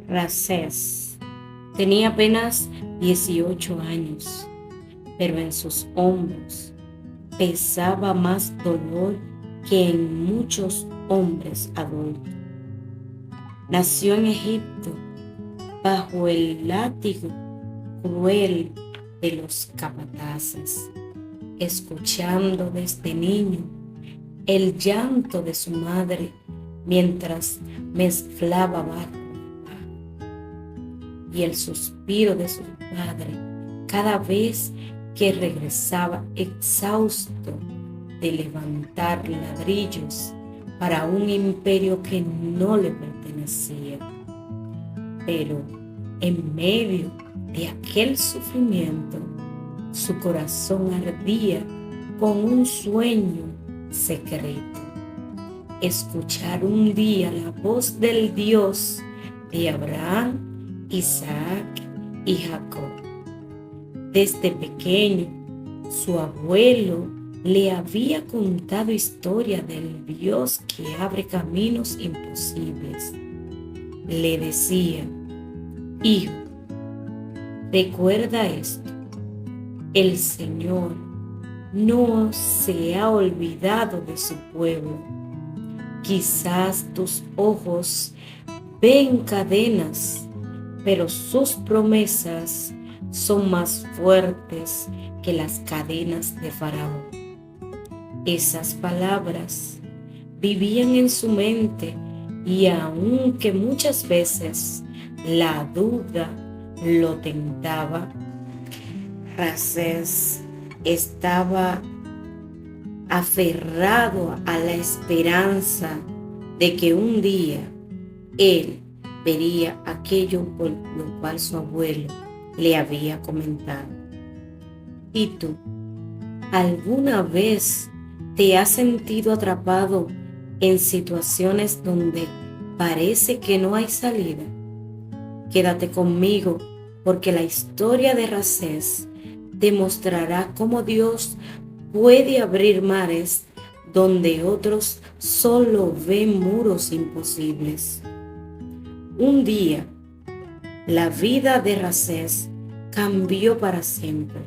Rasés tenía apenas 18 años, pero en sus hombros pesaba más dolor que en muchos hombres adultos. Nació en Egipto bajo el látigo cruel de los capataces, escuchando desde niño el llanto de su madre mientras mezclaba barro y el suspiro de su padre cada vez que regresaba exhausto de levantar ladrillos para un imperio que no le pertenecía. Pero en medio de aquel sufrimiento, su corazón ardía con un sueño secreto: escuchar un día la voz del Dios de Abraham, Isaac y Jacob. Desde pequeño, su abuelo le había contado historia del Dios que abre caminos imposibles. Le decía: hijo, recuerda esto, el Señor no se ha olvidado de su pueblo. Quizás tus ojos ven cadenas, pero sus promesas son más fuertes que las cadenas de Faraón. Esas palabras vivían en su mente, y aunque muchas veces la duda lo tentaba, Rasés estaba aferrado a la esperanza de que un día él vería aquello por lo cual su abuelo le había comentado. ¿Y tú, alguna vez te has sentido atrapado en situaciones donde parece que no hay salida? Quédate conmigo, porque la historia de Rasés demostrará cómo Dios puede abrir mares donde otros solo ven muros imposibles. Un día, la vida de Rasés cambió para siempre.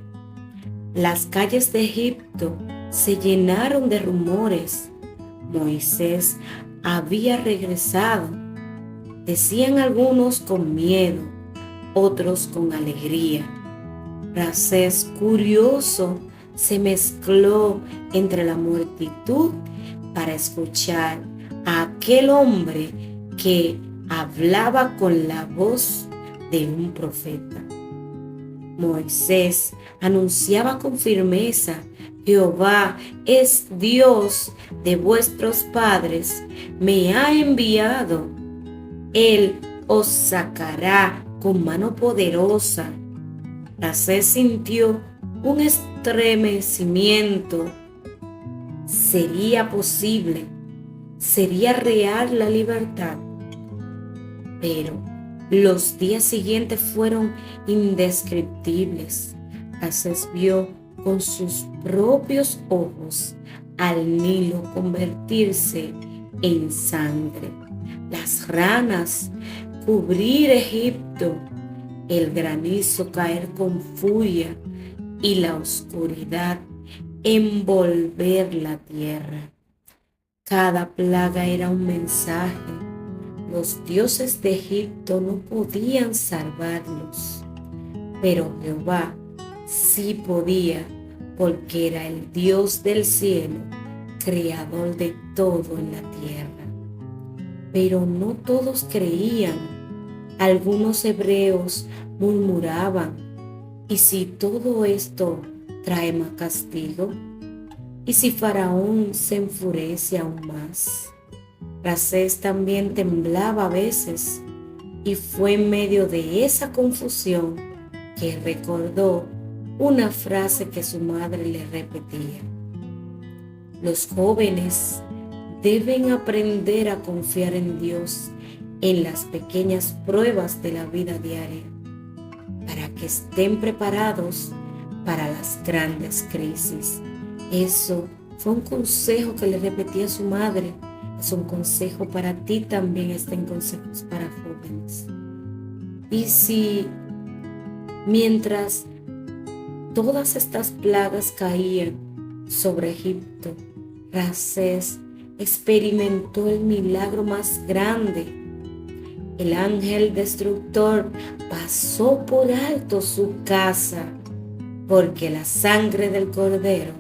Las calles de Egipto se llenaron de rumores. Moisés había regresado. Decían algunos con miedo, otros con alegría. Rasés, curioso, se mezcló entre la multitud para escuchar a aquel hombre que hablaba con la voz de un profeta. Moisés anunciaba con firmeza: Jehová es Dios de vuestros padres, me ha enviado. Él os sacará con mano poderosa. Rasés sintió un estremecimiento. ¿Sería posible? ¿Sería real la libertad? Pero los días siguientes fueron indescriptibles. Rasés vio con sus propios ojos al Nilo convertirse en sangre, las ranas cubrir Egipto, el granizo caer con furia y la oscuridad envolver la tierra. Cada plaga era un mensaje. Los dioses de Egipto no podían salvarlos, pero Jehová sí podía, porque era el Dios del cielo, creador de todo en la tierra. Pero no todos creían. Algunos hebreos murmuraban: ¿y si todo esto trae más castigo? ¿Y si Faraón se enfurece aún más? Rasés también temblaba a veces, y fue en medio de esa confusión que recordó una frase que su madre le repetía: los jóvenes deben aprender a confiar en Dios en las pequeñas pruebas de la vida diaria, para que estén preparados para las grandes crisis. Eso fue un consejo que le repetía su madre. Es un consejo para ti también, estén consejos para jóvenes. Y si mientras todas estas plagas caían sobre Egipto, Rasés experimentó el milagro más grande. El ángel destructor pasó por alto su casa porque la sangre del cordero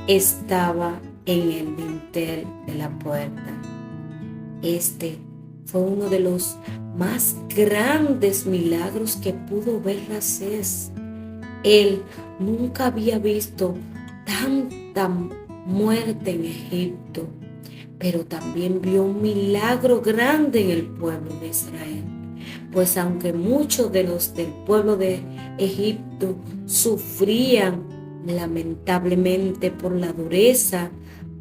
estaba en el dintel de la puerta. Este fue uno de los más grandes milagros que pudo ver Rasés. Él nunca había visto tanta muerte en Egipto, pero también vio un milagro grande en el pueblo de Israel. Pues aunque muchos de los del pueblo de Egipto sufrían lamentablemente por la dureza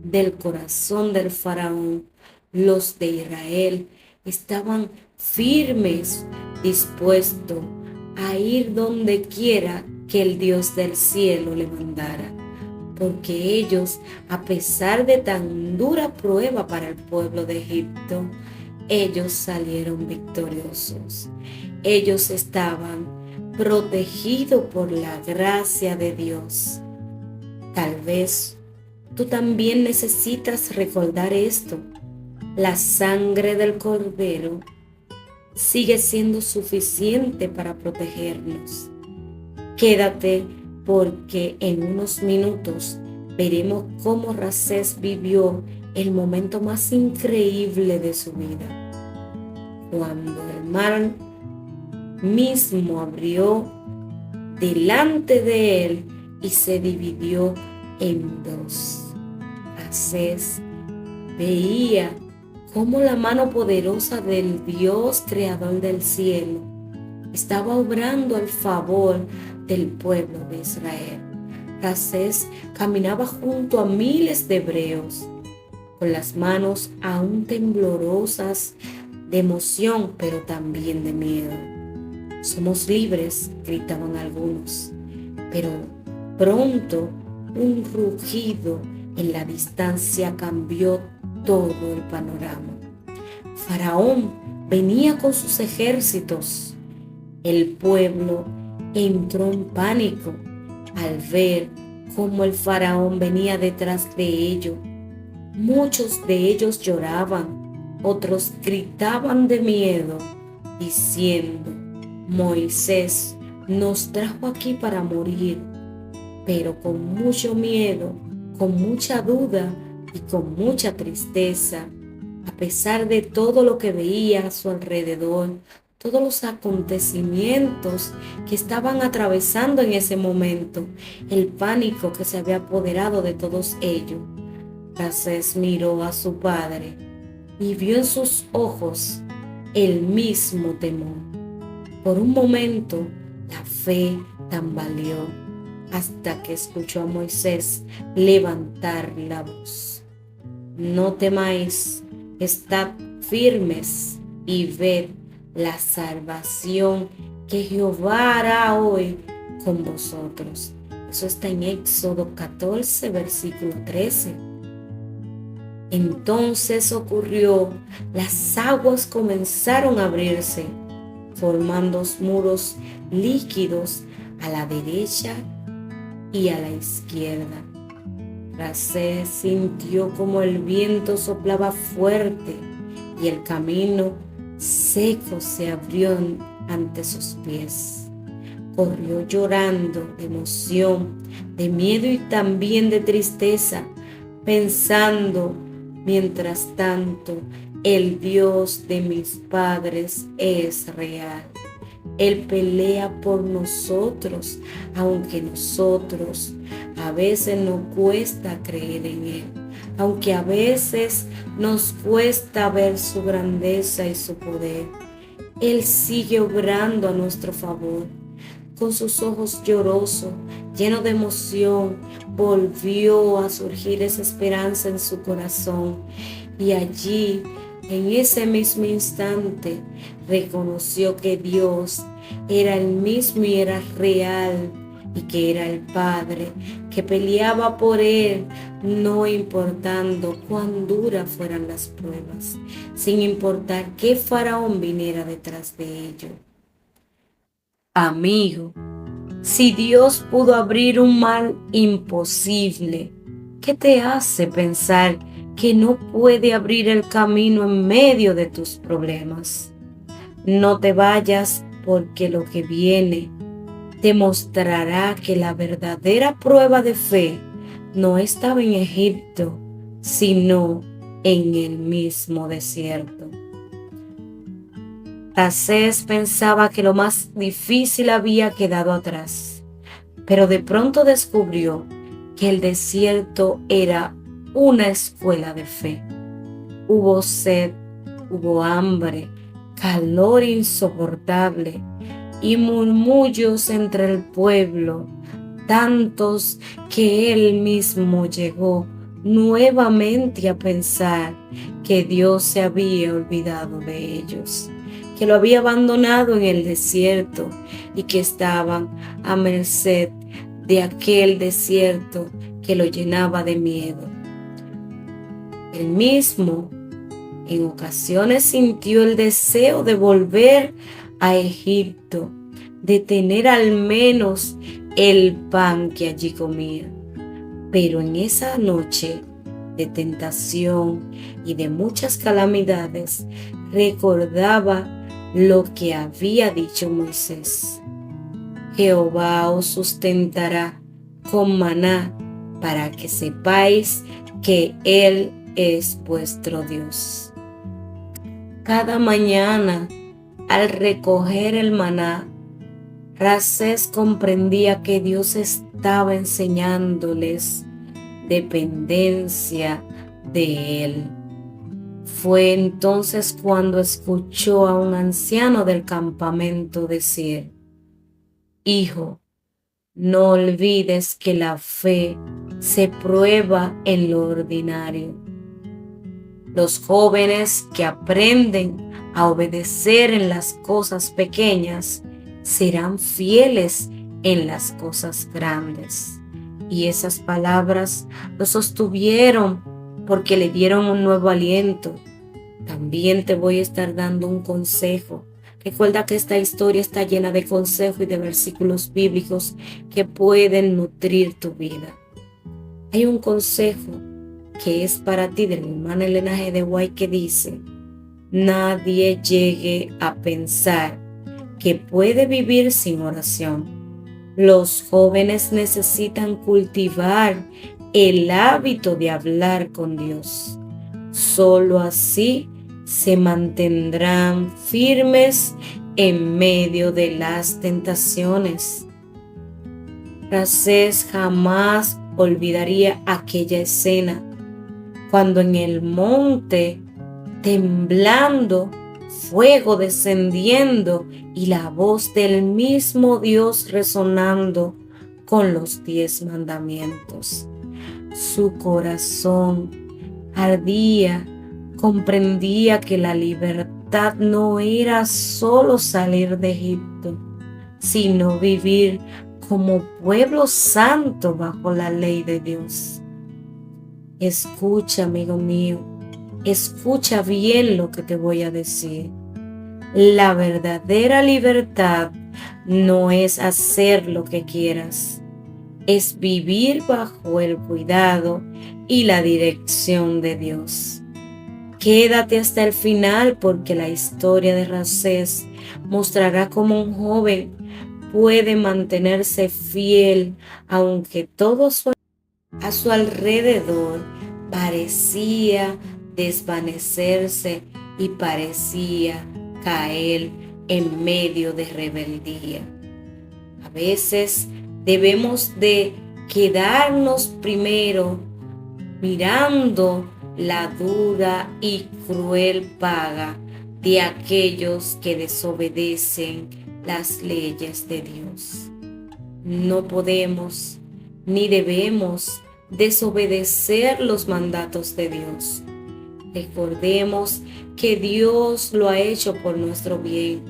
del corazón del faraón, los de Israel estaban firmes, dispuestos a ir donde quiera que el Dios del cielo le mandara. Porque ellos, a pesar de tan dura prueba para el pueblo de Egipto, ellos salieron victoriosos. Ellos estaban protegidos por la gracia de Dios. Tal vez tú también necesitas recordar esto. La sangre del Cordero sigue siendo suficiente para protegernos. Quédate porque en unos minutos veremos cómo Rasés vivió el momento más increíble de su vida, cuando el mar mismo abrió delante de él y se dividió en dos. Rasés veía cómo la mano poderosa del Dios creador del cielo estaba obrando al favor del pueblo de Israel. Rasés caminaba junto a miles de hebreos, con las manos aún temblorosas de emoción, pero también de miedo. Somos libres, gritaban algunos, pero pronto un rugido en la distancia cambió todo el panorama. Faraón venía con sus ejércitos. El pueblo entró en pánico al ver cómo el faraón venía detrás de ellos. Muchos de ellos lloraban, otros gritaban de miedo, diciendo: Moisés nos trajo aquí para morir. Pero con mucho miedo, con mucha duda y con mucha tristeza, a pesar de todo lo que veía a su alrededor, todos los acontecimientos que estaban atravesando en ese momento, el pánico que se había apoderado de todos ellos, Rasés miró a su padre y vio en sus ojos el mismo temor. Por un momento, la fe tambaleó hasta que escuchó a Moisés levantar la voz. No temáis, estad firmes y ved la salvación que Jehová hará hoy con vosotros. Eso está en Éxodo 14, versículo 13. Entonces ocurrió, las aguas comenzaron a abrirse, formando muros líquidos a la derecha y a la izquierda. Rasés sintió como el viento soplaba fuerte y el camino seco se abrió ante sus pies. Corrió llorando de emoción, de miedo y también de tristeza, pensando: mientras tanto, el Dios de mis padres es real. Él pelea por nosotros, aunque nosotros a veces nos cuesta creer en Él, aunque a veces nos cuesta ver su grandeza y su poder. Él sigue obrando a nuestro favor. Con sus ojos llorosos, lleno de emoción, volvió a surgir esa esperanza en su corazón. Y allí, en ese mismo instante, reconoció que Dios era el mismo y era real, y que era el Padre que peleaba por él, no importando cuán duras fueran las pruebas, sin importar qué faraón viniera detrás de ello. Amigo, si Dios pudo abrir un mar imposible, ¿qué te hace pensar que no puede abrir el camino en medio de tus problemas? No te vayas, porque lo que viene te mostrará que la verdadera prueba de fe no estaba en Egipto, sino en el mismo desierto. Rasés pensaba que lo más difícil había quedado atrás, pero de pronto descubrió que el desierto era una escuela de fe. Hubo sed, hubo hambre, calor insoportable y murmullos entre el pueblo, tantos que él mismo llegó nuevamente a pensar que Dios se había olvidado de ellos, que lo había abandonado en el desierto y que estaban a merced de aquel desierto que lo llenaba de miedo. Él mismo en ocasiones sintió el deseo de volver a Egipto, de tener al menos el pan que allí comía. Pero en esa noche de tentación y de muchas calamidades, recordaba lo que había dicho Moisés: Jehová os sustentará con maná, para que sepáis que Él es vuestro Dios. Cada mañana, al recoger el maná, Rasés comprendía que Dios estaba enseñándoles dependencia de Él. Fue entonces cuando escuchó a un anciano del campamento decir: Hijo, no olvides que la fe se prueba en lo ordinario. Los jóvenes que aprenden a obedecer en las cosas pequeñas serán fieles en las cosas grandes. Y esas palabras lo sostuvieron porque le dieron un nuevo aliento. También te voy a estar dando un consejo. Recuerda que esta historia está llena de consejos y de versículos bíblicos que pueden nutrir tu vida. Hay un consejo que es para ti de mi hermana Elena G. de White, que dice: nadie llegue a pensar que puede vivir sin oración. Los jóvenes necesitan cultivar el hábito de hablar con Dios. Solo así se mantendrán firmes en medio de las tentaciones. Rasés jamás olvidaría aquella escena cuando en el monte, temblando, fuego descendiendo y la voz del mismo Dios resonando con los 10 mandamientos. Su corazón ardía, comprendía que la libertad no era solo salir de Egipto, sino vivir como pueblo santo bajo la ley de Dios. Escucha, amigo mío, escucha bien lo que te voy a decir. La verdadera libertad no es hacer lo que quieras, es vivir bajo el cuidado y la dirección de Dios. Quédate hasta el final, porque la historia de Rasés mostrará cómo un joven puede mantenerse fiel aunque todo a su alrededor parecía desvanecerse y parecía caer en medio de rebeldía. A veces debemos de quedarnos primero mirando la dura y cruel paga de aquellos que desobedecen las leyes de Dios. No podemos ni debemos desobedecer los mandatos de Dios. Recordemos que Dios lo ha hecho por nuestro bien.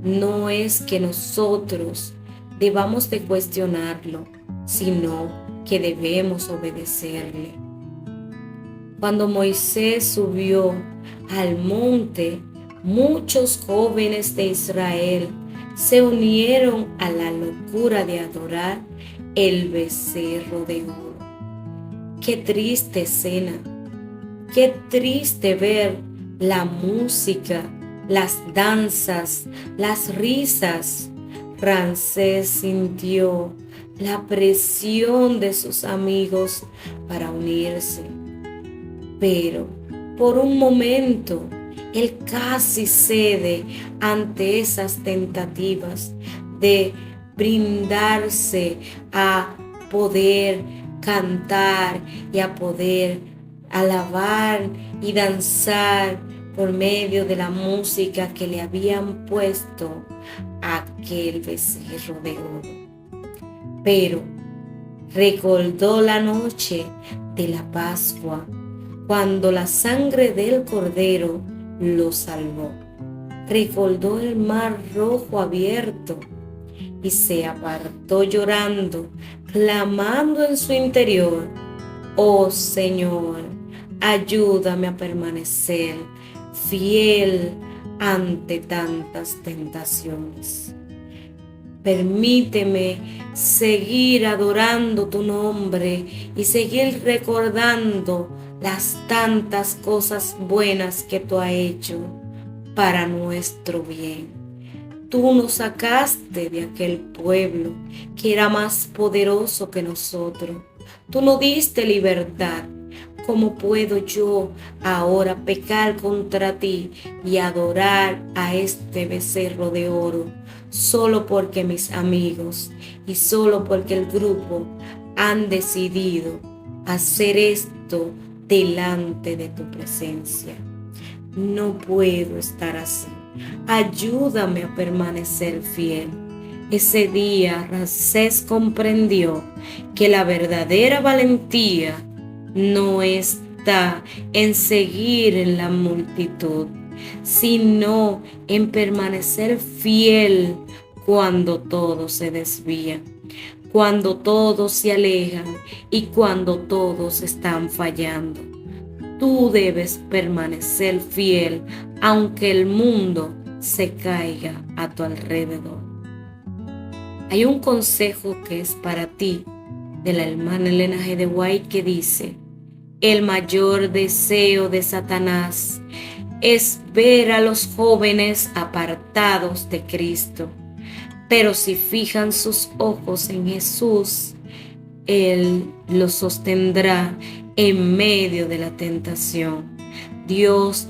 No es que nosotros debamos de cuestionarlo, sino que debemos obedecerle. Cuando Moisés subió al monte, muchos jóvenes de Israel se unieron a la locura de adorar el becerro de oro. Qué triste escena, qué triste ver la música, las danzas, las risas. Ramsés sintió la presión de sus amigos para unirse, pero por un momento él casi cede ante esas tentativas de brindarse a poder cantar y a poder alabar y danzar por medio de la música que le habían puesto a aquel becerro de oro. Pero recordó la noche de la Pascua, cuando la sangre del Cordero lo salvó. Recordó el mar rojo abierto y se apartó llorando, clamando en su interior: oh Señor, ayúdame a permanecer fiel ante tantas tentaciones. Permíteme seguir adorando tu nombre y seguir recordando las tantas cosas buenas que tú has hecho para nuestro bien. Tú nos sacaste de aquel pueblo que era más poderoso que nosotros. Tú nos diste libertad. ¿Cómo puedo yo ahora pecar contra ti y adorar a este becerro de oro solo porque mis amigos y solo porque el grupo han decidido hacer esto delante de tu presencia? No puedo estar así. Ayúdame a permanecer fiel. Ese día Ramsés comprendió que la verdadera valentía no está en seguir en la multitud, sino en permanecer fiel cuando todos se desvían, cuando todos se alejan y cuando todos están fallando. Tú debes permanecer fiel aunque el mundo se caiga a tu alrededor. Hay un consejo que es para ti de la hermana Elena G. de White que dice: el mayor deseo de Satanás es ver a los jóvenes apartados de Cristo, pero si fijan sus ojos en Jesús, Él los sostendrá en medio de la tentación. Dios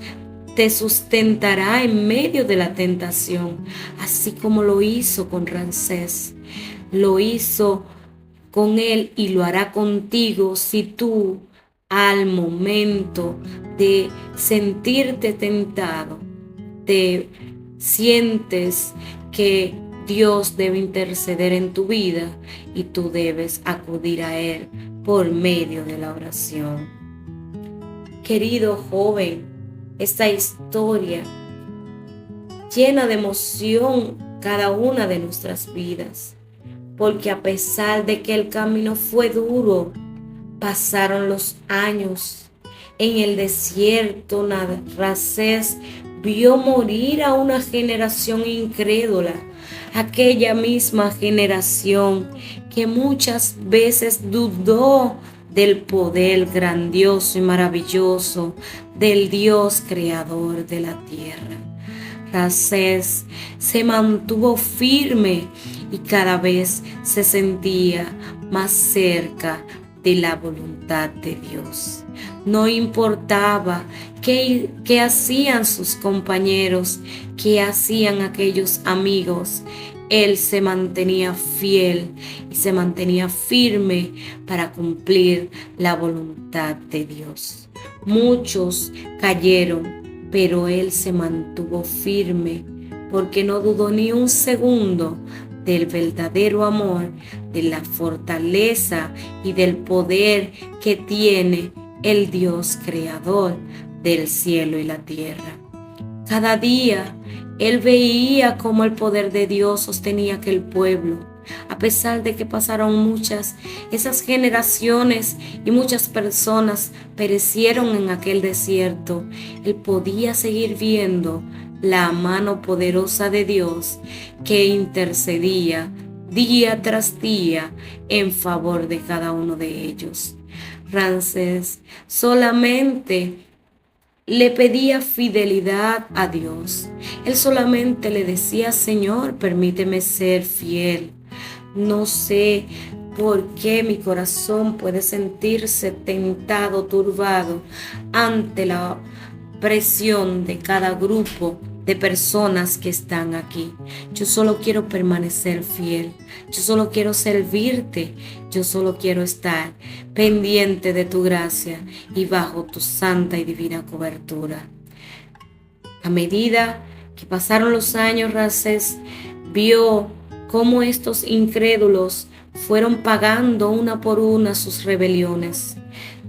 te sustentará en medio de la tentación, así como lo hizo con Ramsés. Lo hizo con él y lo hará contigo si tú, al momento de sentirte tentado, te sientes que Dios debe interceder en tu vida y tú debes acudir a Él por medio de la oración. Querido joven, esta historia llena de emoción cada una de nuestras vidas, porque a pesar de que el camino fue duro, pasaron los años. En el desierto, Ramsés vio morir a una generación incrédula, aquella misma generación que muchas veces dudó del poder grandioso y maravilloso del Dios creador de la tierra. Ramsés se mantuvo firme y cada vez se sentía más cerca de la voluntad de Dios. No importaba qué hacían sus compañeros, qué hacían aquellos amigos. Él se mantenía fiel y se mantenía firme para cumplir la voluntad de Dios. Muchos cayeron, pero él se mantuvo firme porque no dudó ni un segundo del verdadero amor, de la fortaleza y del poder que tiene el Dios creador del cielo y la tierra. Cada día él veía cómo el poder de Dios sostenía aquel pueblo. A pesar de que pasaron esas generaciones y muchas personas perecieron en aquel desierto, él podía seguir viendo la mano poderosa de Dios que intercedía día tras día en favor de cada uno de ellos. Ramsés solamente le pedía fidelidad a Dios. Él solamente le decía: Señor, permíteme ser fiel. No sé por qué mi corazón puede sentirse tentado, turbado ante la presión de cada grupo de personas que están aquí. Yo solo quiero permanecer fiel. Yo solo quiero servirte. Yo solo quiero estar pendiente de tu gracia y bajo tu santa y divina cobertura. A medida que pasaron los años, Ramsés vio cómo estos incrédulos fueron pagando una por una sus rebeliones,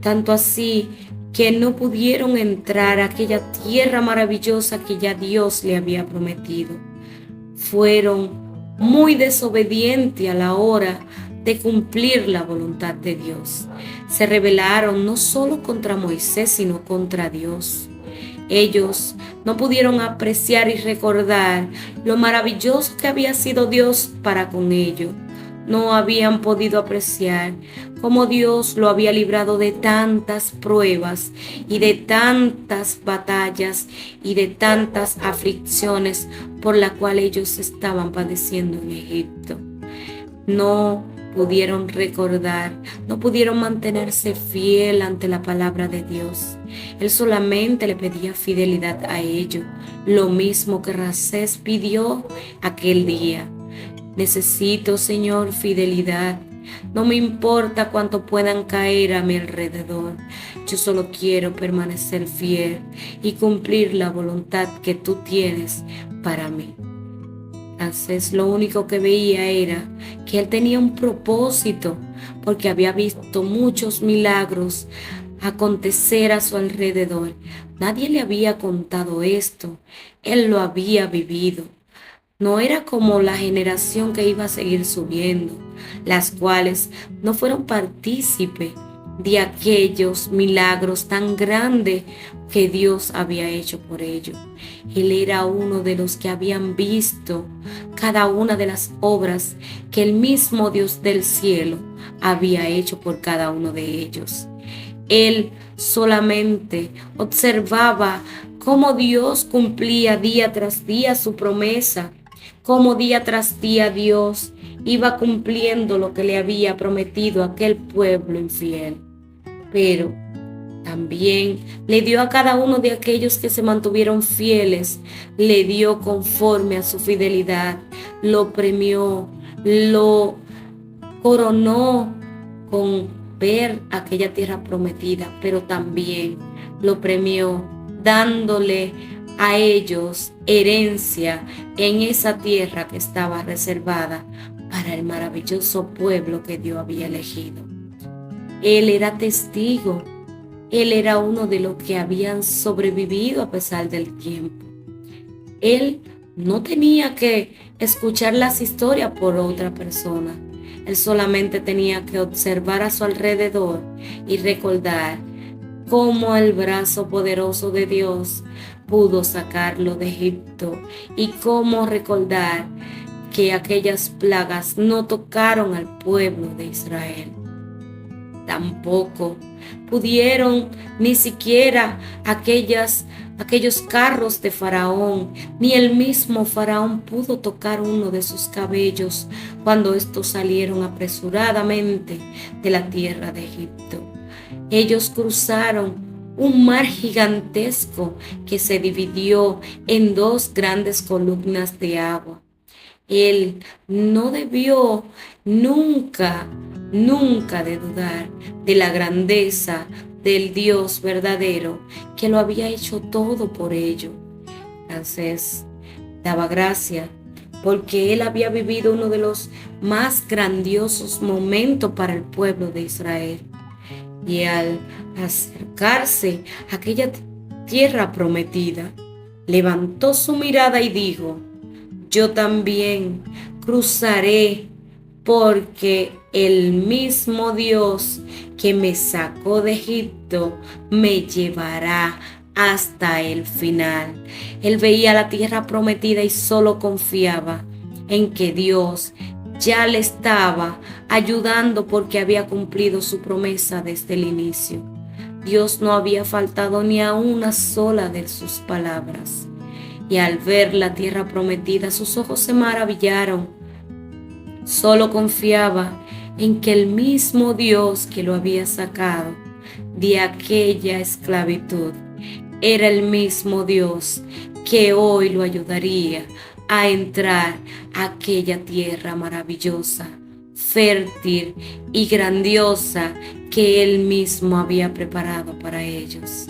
tanto así que no pudieron entrar a aquella tierra maravillosa que ya Dios le había prometido. Fueron muy desobedientes a la hora de cumplir la voluntad de Dios. Se rebelaron no solo contra Moisés, sino contra Dios. Ellos no pudieron apreciar y recordar lo maravilloso que había sido Dios para con ellos. No habían podido apreciar cómo Dios lo había librado de tantas pruebas y de tantas batallas y de tantas aflicciones por las cuales ellos estaban padeciendo en Egipto. No pudieron recordar, no pudieron mantenerse fiel ante la palabra de Dios. Él solamente le pedía fidelidad a ellos, lo mismo que Ramsés pidió aquel día. Necesito, Señor, fidelidad. No me importa cuánto puedan caer a mi alrededor. Yo solo quiero permanecer fiel y cumplir la voluntad que tú tienes para mí. Entonces lo único que veía era que él tenía un propósito, porque había visto muchos milagros acontecer a su alrededor. Nadie le había contado esto. Él lo había vivido. No era como la generación que iba a seguir subiendo, las cuales no fueron partícipe de aquellos milagros tan grandes que Dios había hecho por ellos. Él era uno de los que habían visto cada una de las obras que el mismo Dios del cielo había hecho por cada uno de ellos. Él solamente observaba cómo Dios cumplía día tras día su promesa, cómo día tras día Dios iba cumpliendo lo que le había prometido a aquel pueblo infiel. Pero también le dio a cada uno de aquellos que se mantuvieron fieles, le dio conforme a su fidelidad, lo premió, lo coronó con ver aquella tierra prometida, pero también lo premió dándole a ellos herencia en esa tierra que estaba reservada para el maravilloso pueblo que Dios había elegido. Él era testigo, él era uno de los que habían sobrevivido a pesar del tiempo. Él no tenía que escuchar las historias por otra persona. Él solamente tenía que observar a su alrededor y recordar cómo el brazo poderoso de Dios pudo sacarlo de Egipto y cómo recordar que aquellas plagas no tocaron al pueblo de Israel. Tampoco pudieron ni siquiera aquellos carros de Faraón, ni el mismo Faraón pudo tocar uno de sus cabellos cuando estos salieron apresuradamente de la tierra de Egipto. Ellos cruzaron un mar gigantesco que se dividió en dos grandes columnas de agua. Él no debió nunca de dudar de la grandeza del Dios verdadero que lo había hecho todo por ello. Entonces daba gracia porque él había vivido uno de los más grandiosos momentos para el pueblo de Israel. Y al acercarse a aquella tierra prometida, levantó su mirada y dijo: yo también cruzaré, porque el mismo Dios que me sacó de Egipto me llevará hasta el final. Él veía la tierra prometida y solo confiaba en que Dios ya le estaba ayudando porque había cumplido su promesa desde el inicio. Dios no había faltado ni a una sola de sus palabras. Y al ver la tierra prometida, sus ojos se maravillaron. Solo confiaba en que el mismo Dios que lo había sacado de aquella esclavitud era el mismo Dios que hoy lo ayudaría a entrar a aquella tierra maravillosa, fértil y grandiosa que Él mismo había preparado para ellos.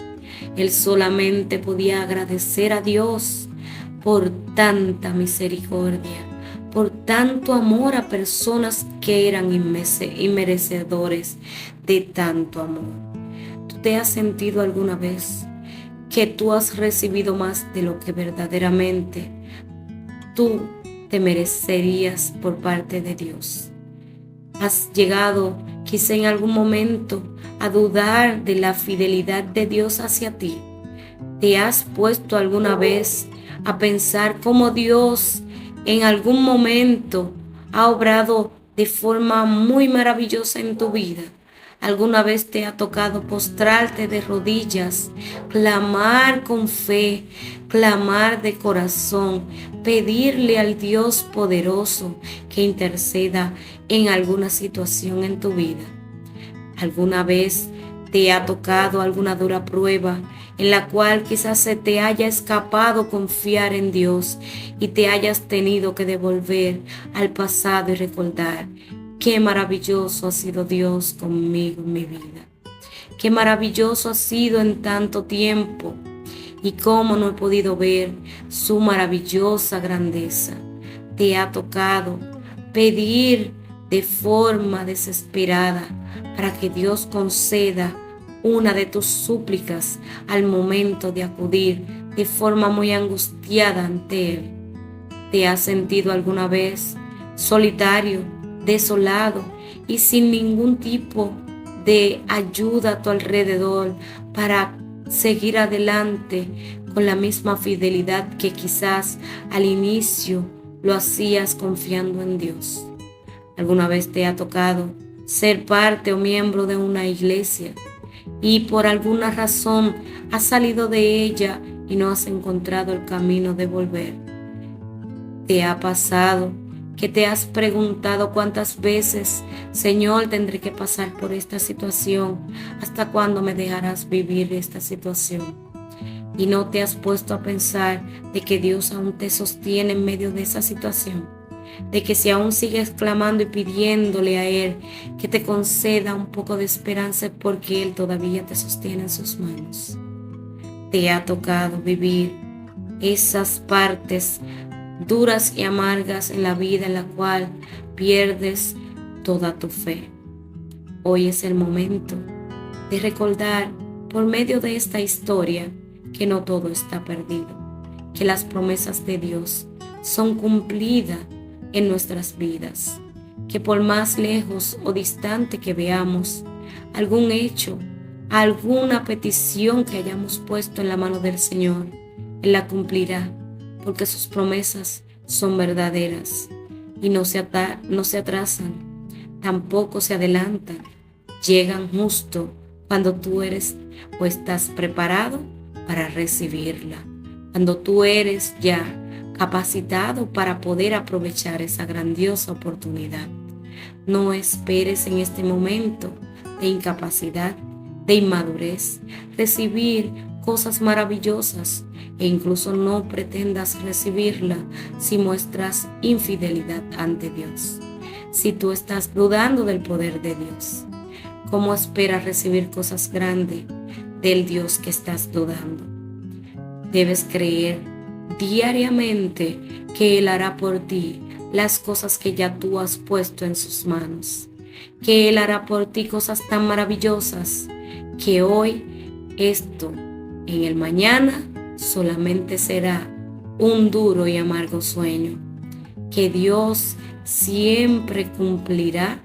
Él solamente podía agradecer a Dios por tanta misericordia, por tanto amor a personas que eran inmerecedores de tanto amor. ¿Tú te has sentido alguna vez que tú has recibido más de lo que verdaderamente tú te merecerías por parte de Dios? ¿Has llegado quizá en algún momento a dudar de la fidelidad de Dios hacia ti? ¿Te has puesto alguna vez a pensar cómo Dios en algún momento ha obrado de forma muy maravillosa en tu vida? ¿Alguna vez te ha tocado postrarte de rodillas, clamar con fe, clamar de corazón, pedirle al Dios poderoso que interceda en alguna situación en tu vida? ¿Alguna vez te ha tocado alguna dura prueba en la cual quizás se te haya escapado confiar en Dios y te hayas tenido que devolver al pasado y recordar qué maravilloso ha sido Dios conmigo en mi vida? Qué maravilloso ha sido en tanto tiempo y cómo no he podido ver su maravillosa grandeza. Te ha tocado pedir de forma desesperada para que Dios conceda una de tus súplicas al momento de acudir de forma muy angustiada ante Él. ¿Te has sentido alguna vez solitario, desolado y sin ningún tipo de ayuda a tu alrededor para seguir adelante con la misma fidelidad que quizás al inicio lo hacías confiando en Dios? ¿Alguna vez te ha tocado ser parte o miembro de una iglesia y por alguna razón has salido de ella y no has encontrado el camino de volver? ¿Te ha pasado que te has preguntado cuántas veces, Señor, tendré que pasar por esta situación? ¿Hasta cuándo me dejarás vivir esta situación? Y no te has puesto a pensar de que Dios aún te sostiene en medio de esa situación, de que si aún sigues clamando y pidiéndole a Él que te conceda un poco de esperanza porque Él todavía te sostiene en sus manos. Te ha tocado vivir esas partes duras y amargas en la vida en la cual pierdes toda tu fe. Hoy es el momento de recordar por medio de esta historia que no todo está perdido, que las promesas de Dios son cumplidas en nuestras vidas, que por más lejos o distante que veamos algún hecho, alguna petición que hayamos puesto en la mano del Señor, Él la cumplirá, porque sus promesas son verdaderas y no se atrasan, tampoco se adelantan, llegan justo cuando tú eres o estás preparado para recibirla, cuando tú eres ya capacitado para poder aprovechar esa grandiosa oportunidad. No esperes en este momento de incapacidad, de inmadurez, recibir cosas maravillosas e incluso no pretendas recibirla si muestras infidelidad ante Dios. Si tú estás dudando del poder de Dios, ¿cómo esperas recibir cosas grandes del Dios que estás dudando? Debes creer diariamente que Él hará por ti las cosas que ya tú has puesto en sus manos, que Él hará por ti cosas tan maravillosas que hoy esto en el mañana solamente será un duro y amargo sueño, que Dios siempre cumplirá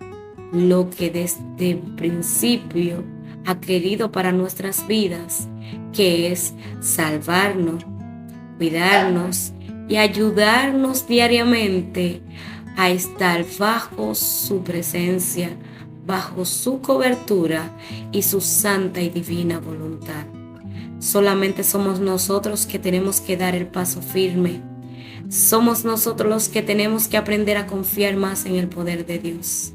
lo que desde el principio ha querido para nuestras vidas que es salvarnos, cuidarnos y ayudarnos diariamente a estar bajo su presencia, bajo su cobertura y su santa y divina voluntad. Solamente somos nosotros que tenemos que dar el paso firme. Somos nosotros los que tenemos que aprender a confiar más en el poder de Dios.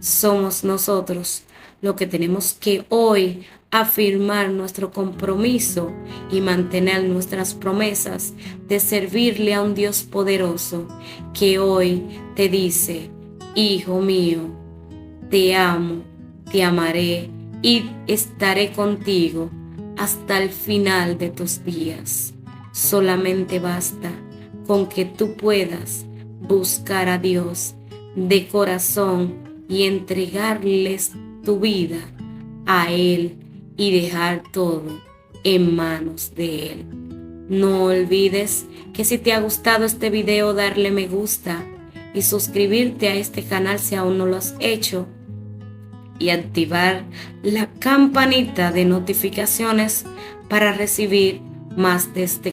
Somos nosotros los que tenemos que hoy afirmar nuestro compromiso y mantener nuestras promesas de servirle a un Dios poderoso que hoy te dice: hijo mío, te amo, te amaré y estaré contigo hasta el final de tus días. Solamente basta con que tú puedas buscar a Dios de corazón y entregarles tu vida a Él y dejar todo en manos de Él. No olvides que si te ha gustado este video, darle me gusta y suscribirte a este canal si aún no lo has hecho, y activar la campanita de notificaciones para recibir más de este